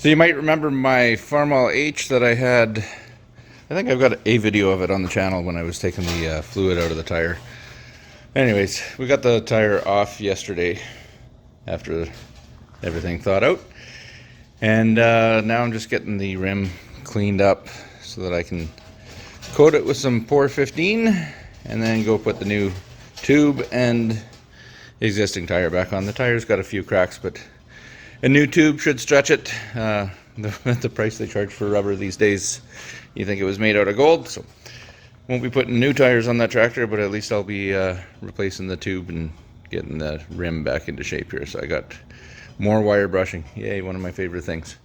So you might remember my Farmall H that I had. I think I've got a video of it on the channel when I was taking the fluid out of the tire. Anyways, we got the tire off yesterday after everything thawed out. And now I'm just getting the rim cleaned up so that I can coat it with some Pour 15 and then go put the new tube and existing tire back on. The tire's got a few cracks, but a new tube should stretch it. The price they charge for rubber these days, you think it was made out of gold. So won't be putting new tires on that tractor, but at least I'll be replacing the tube and getting the rim back into shape here. So I got more wire brushing. Yay, one of my favorite things.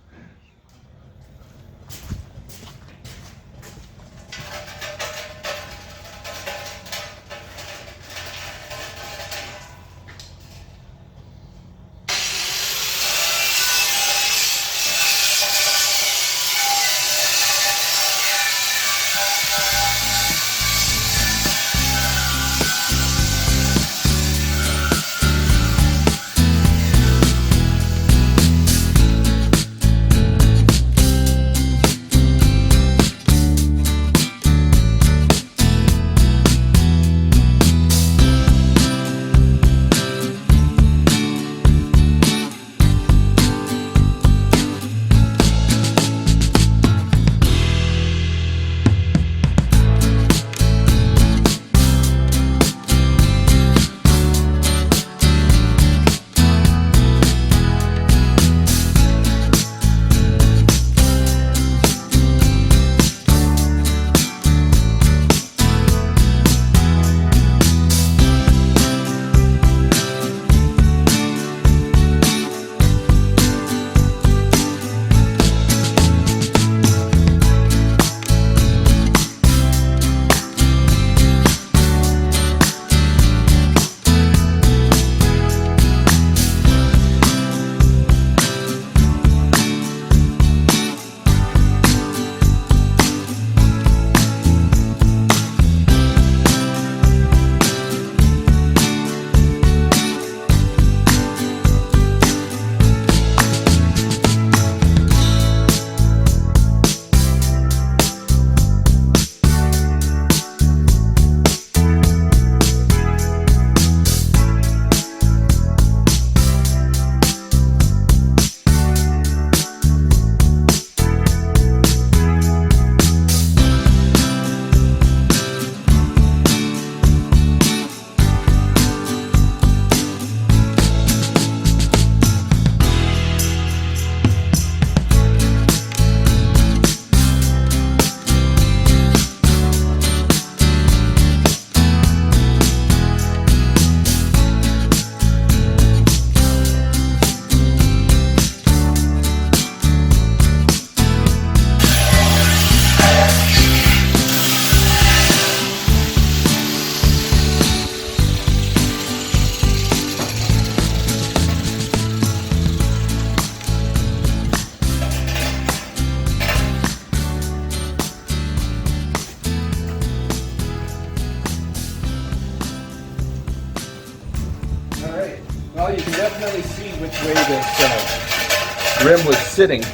Well, you can definitely see which way this rim was sitting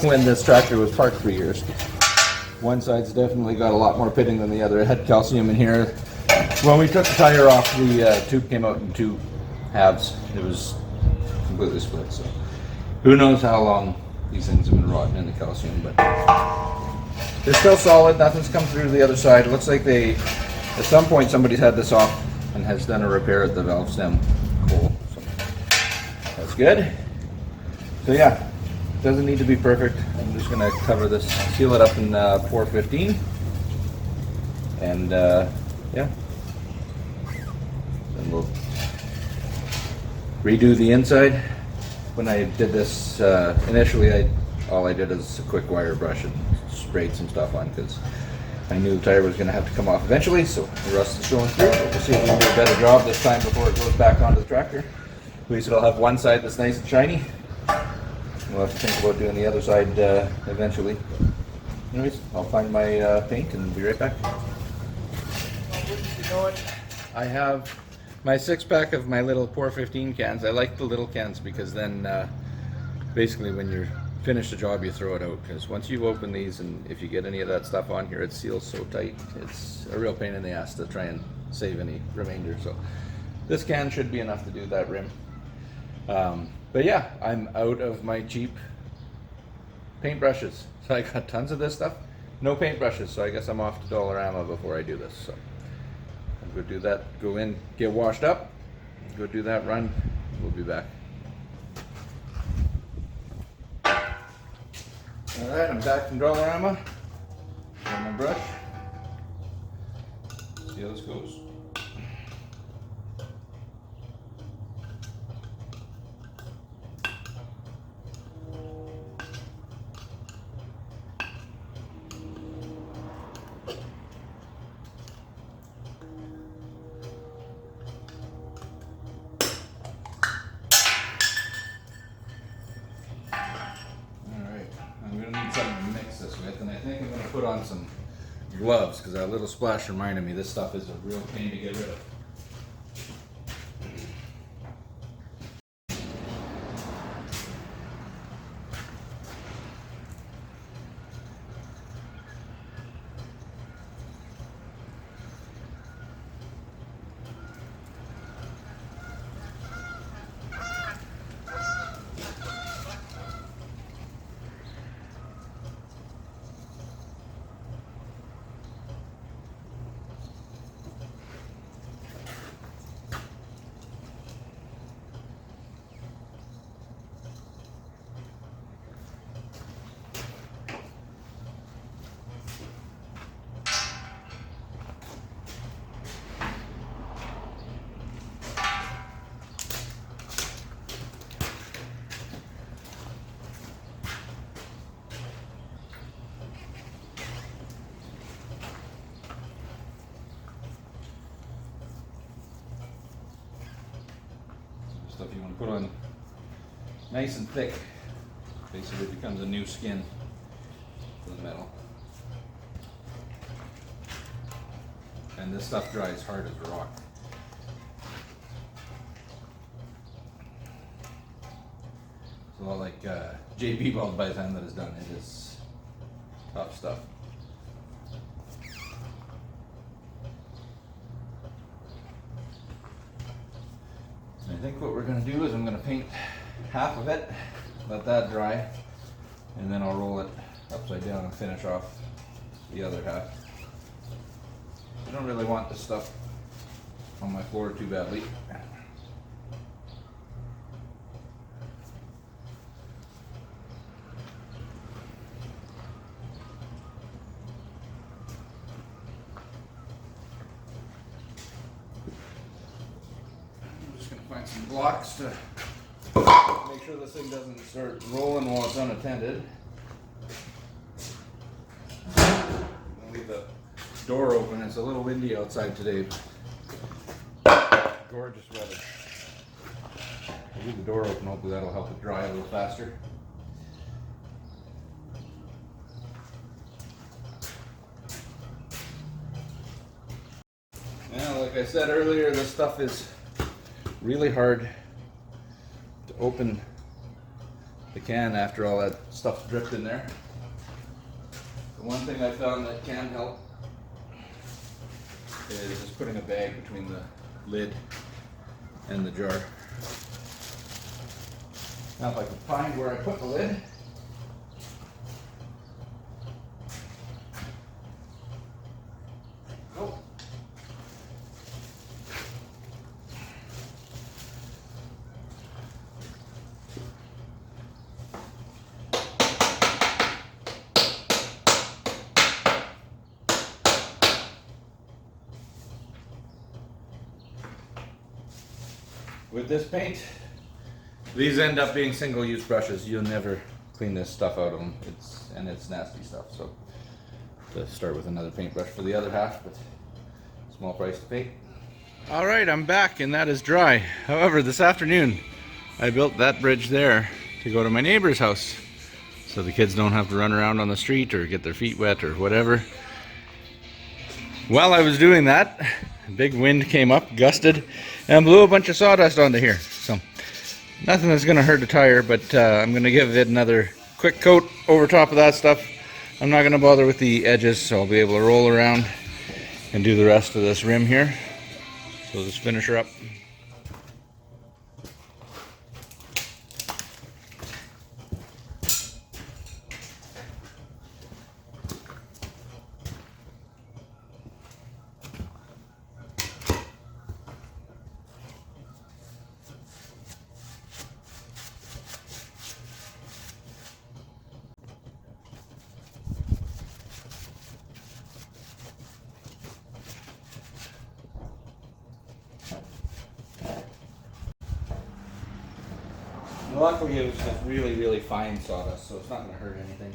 when this tractor was parked for years. One side's definitely got a lot more pitting than the other. It had calcium in here. When we took the tire off, the tube came out in two halves. It was completely split. So who knows how long these things have been rotting in the calcium, but they're still solid. Nothing's come through to the other side. It looks like at some point somebody's had this off and has done a repair at the valve stem hole. So that's good. So yeah, doesn't need to be perfect. I'm just gonna cover this, seal it up in Pour 15, and yeah, then we'll redo the inside. When I did this initially, all I did is a quick wire brush and sprayed some stuff on because I knew the tire was going to have to come off eventually, so the rust is showing through. We'll see if we can do a better job this time before it goes back onto the tractor. At least it'll have one side that's nice and shiny. We'll have to think about doing the other side eventually. Anyways, I'll find my paint and be right back. I have my 6-pack of my little Pour 15 cans. I like the little cans because then basically when you're finish the job, you throw it out, because once you've opened these and if you get any of that stuff on here, it seals so tight. It's a real pain in the ass to try and save any remainder. So this can should be enough to do that rim. But yeah, I'm out of my cheap paintbrushes. So I got tons of this stuff. No paintbrushes, so I guess I'm off to Dollarama before I do this. So I'll go do that, go in, get washed up, go do that run. We'll be back. Alright, I'm back from Dollarama. Got my brush. See how this goes. I'm going to need something to mix this with, and I think I'm going to put on some gloves, because that little splash reminded me this stuff is a real pain to get rid of. Stuff you want to put on nice and thick. Basically becomes a new skin for the metal. And this stuff dries hard as a rock. It's a lot like JB Bald by the time that it's done. It is tough stuff. I think what we're going to do is I'm going to paint half of it, let that dry, and then I'll roll it upside down and finish off the other half. I don't really want this stuff on my floor too badly. Find some blocks to make sure this thing doesn't start rolling while it's unattended. I'm gonna leave the door open. It's a little windy outside today. Gorgeous weather. I'll leave the door open. Hopefully that'll help it dry a little faster. Now, like I said earlier, this stuff is really hard to open the can after all that stuff's dripped in there. The one thing I found that can help is just putting a bag between the lid and the jar. Now if I can find where I put the lid. Oh. With this paint, these end up being single-use brushes. You'll never clean this stuff out of them. It's nasty stuff. So, to start with another paintbrush for the other half, but small price to pay. All right, I'm back, and that is dry. However, this afternoon, I built that bridge there to go to my neighbor's house, so the kids don't have to run around on the street or get their feet wet or whatever. While I was doing that, a big wind came up, gusted, and blew a bunch of sawdust onto here. So nothing that's going to hurt the tire, but I'm going to give it another quick coat over top of that stuff. I'm not going to bother with the edges, so I'll be able to roll around and do the rest of this rim here. So just finish her up. Luckily it was just really fine sawdust, so it's not going to hurt anything.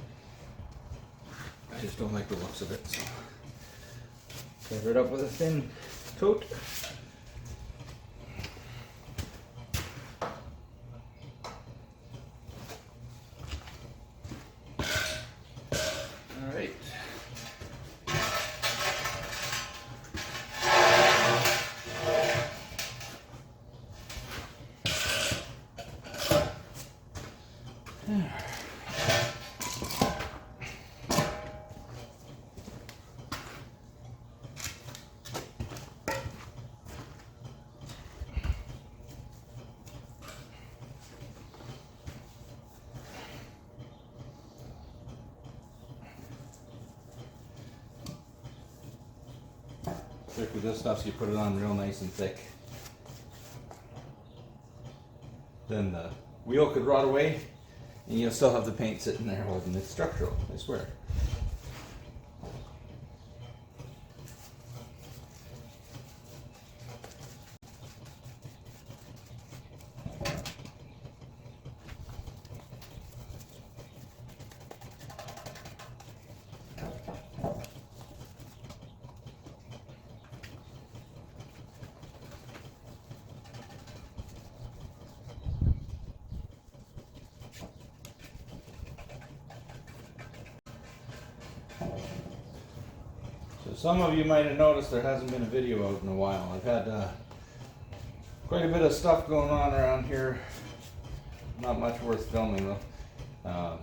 I just don't like the looks of it, so cover it up with a thin coat. Alright. Trick with this stuff, so you put it on real nice and thick. Then the wheel could rot away, and you'll still have the paint sitting there holding it structural, I swear. So some of you might have noticed there hasn't been a video out in a while. I've had quite a bit of stuff going on around here. Not much worth filming though.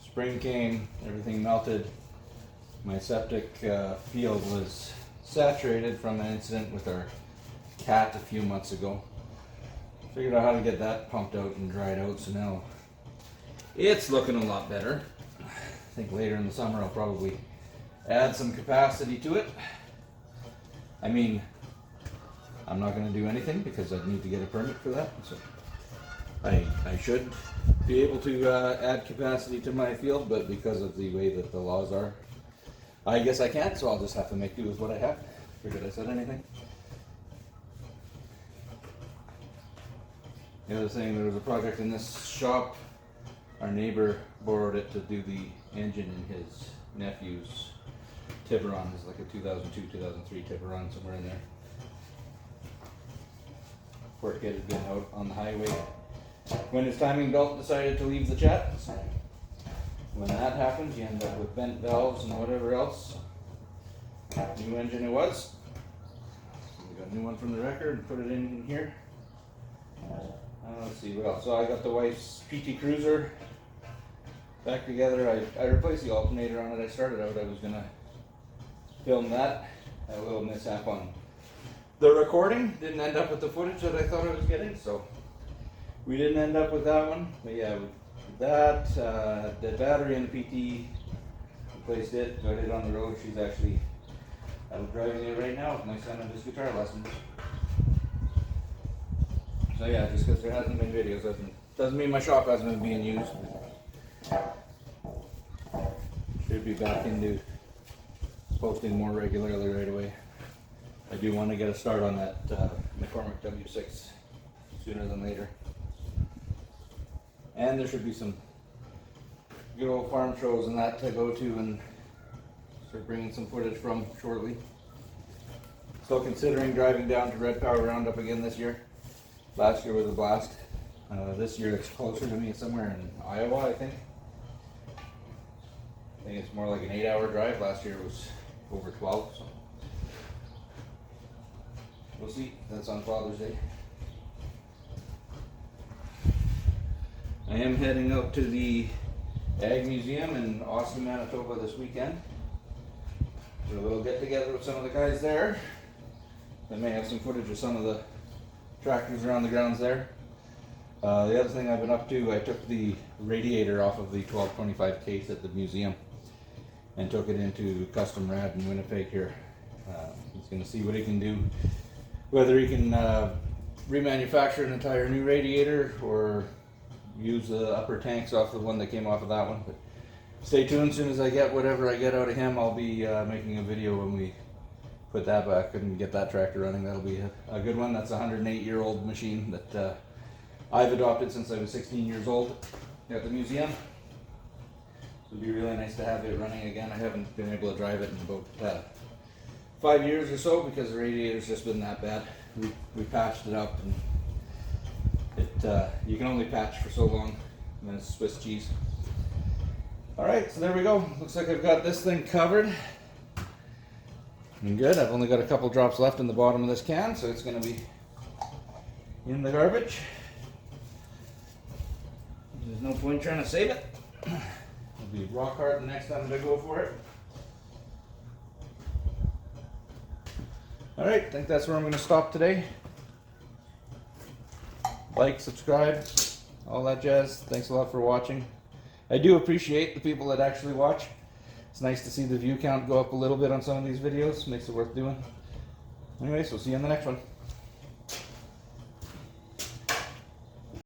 Spring came, everything melted. My septic field was saturated from an incident with our cat a few months ago. Figured out how to get that pumped out and dried out, so now it's looking a lot better. I think later in the summer I'll probably add some capacity to it. I mean, I'm not going to do anything because I need to get a permit for that. So I should be able to add capacity to my field, but because of the way that the laws are, I guess I can't, so I'll just have to make do with what I have. Forget I said anything. The other thing, there was a project in this shop. Our neighbor borrowed it to do the engine in his nephew's Tiburon. It's like a 2002, 2003 Tiburon, somewhere in there. Poor kid had been out on the highway when his timing belt decided to leave the chat. So when that happens, you end up with bent valves and whatever else. New engine it was. So we got a new one from the record and put it in here. Let's see what else. So I got the wife's PT Cruiser back together. I replaced the alternator on it. I started out, I was going to film that. A little mishap on the recording. Didn't end up with the footage that I thought I was getting, so we didn't end up with that one. But yeah, with that, the battery in the PT, replaced it, got it on the road. She's actually out driving it right now with my son at his guitar lessons. So yeah, just because there hasn't been videos doesn't mean my shop hasn't been being used. Should be back into posting more regularly right away. I do want to get a start on that McCormick W6 sooner than later. And there should be some good old farm shows and that to go to and start bringing some footage from shortly. Still considering driving down to Red Power Roundup again this year. Last year was a blast. This year it's closer to me, somewhere in Iowa, I think. I think it's more like an 8-hour drive. Last year was over 12, so we'll see. That's on Father's Day. I am heading out to the Ag Museum in Austin, Manitoba this weekend. For a little get together with some of the guys there. I may have some footage of some of the tractors around the grounds there. The other thing I've been up to, I took the radiator off of the 1225 case at the museum and took it into Custom Rad in Winnipeg here. He's going to see what he can do, whether he can remanufacture an entire new radiator or use the upper tanks off the one that came off of that one. But stay tuned. As soon as I get whatever I get out of him, I'll be making a video when we put that back and get that tractor running. That'll be a good one. That's a 108-year-old machine that I've adopted since I was 16 years old at the museum. So it'd be really nice to have it running again. I haven't been able to drive it in about 5 years or so because the radiator's just been that bad. We patched it up, and you can only patch for so long, and then it's Swiss cheese. Alright, so there we go. Looks like I've got this thing covered. And good. I've only got a couple drops left in the bottom of this can, so it's going to be in the garbage. There's no point trying to save it. It'll be rock hard the next time I go for it. Alright, I think that's where I'm going to stop today. Like, subscribe, all that jazz. Thanks a lot for watching. I do appreciate the people that actually watch. It's nice to see the view count go up a little bit on some of these videos. Makes it worth doing. Anyways, we'll see you in the next one.